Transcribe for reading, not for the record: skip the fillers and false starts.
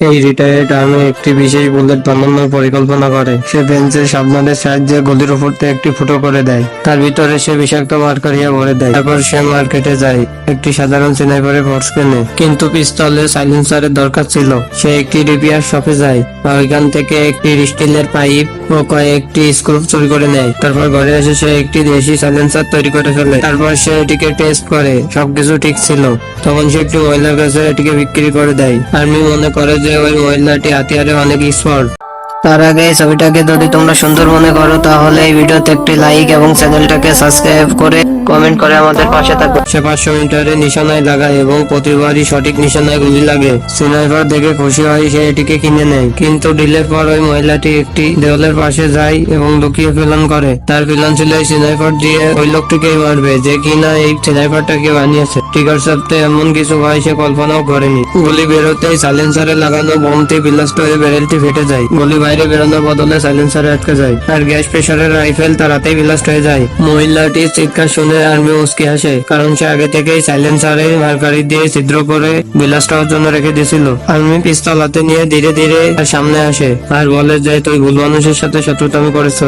এই retired army একটি বিশেষ বুলেট বানানোর পরিকল্পনা করে। সে বেঞ্চের সাবধানের সাহায্যে গলির উপর দিয়ে একটি ফুটো করে দেয়। তার ভিতরে সে বিষাক্ত মার্কারিয়া ভরে দেয়। তারপর সে মার্কেটে যায়, একটি সাধারণ স্নাইপারের ফোর্স কেনে। কিন্তু পিস্তলে সাইলেন্সারের দরকার ছিল। সে একটি রিপেয়ার শপে যায়, ওইখান থেকে একটি স্টিলের পাইপ ও কয়েকটি স্ক্রু চুরি করে নেয়। তারপর ঘরে এসে সে একটি দেশি সাইলেন্সার তৈরি করে ফেলে। তারপর সে এটিকে টেস্ট করে, সবকিছু ঠিক ছিল। তখন সে একটি মহিলার কাছে এটিকে বিক্রি করে দেয়। আর্মি মনে করে যে ওই মহিলাটি হাতিয়ারে অনেক এক্সপার্ট। তার আগে এই ছবিটাকে যদি তোমরা সুন্দর মনে করো তাহলে এই ভিডিওতে একটি লাইক এবং চ্যানেলটাকে সাবস্ক্রাইব করে কমেন্ট করে আমাদের পাশে থাকো। সে 500 মিটারে নিশানায় লাগায় এবং প্রতিবারই সঠিক নিশানায় গুলি লাগে। স্নাইপার দেখে খুশি হয়, সে এটিকে কিনে নেয়। কিন্তু ডিলের পর ওই মহিলাটি একটি দেওয়ালের পাশে যায় এবং লুকিয়ে প্ল্যান করে। তার প্ল্যান ছিল এই স্নাইপার দিয়ে ওই লোকটিকেই মারবে যে কিনা এই স্নাইপারটাকে বানিয়েছে। টিগার সপ্তাহে এমন কিছু হয় সে কল্পনাও করেনি। গুলি বেরোতেই সাইলেন্সারে লাগানো বোমটি ব্লাস্ট হয়ে ব্যারেলটি ফেটে যায়। গুলি বাইরে বেরোনোর বদলে সাইলেন্সারে আটকে যায়, আর গ্যাস প্রেসারের রাইফেল তারাতেই ব্লাস্ট হয়ে যায়। মহিলাটির চিৎকার শুনে আর্মি উস্কে আসে, কারণ সে আগে থেকেই সাইলেন্সারে মার্কারি দিয়ে ছিদ্র করে ব্লাস্ট হওয়ার জন্য রেখে দিয়েছিল। আর্মি পিস্তল হাতে নিয়ে ধীরে ধীরে তার সামনে আসে আর বলে যে তুই ভুল মানুষের সাথে শত্রুতামি করেছ।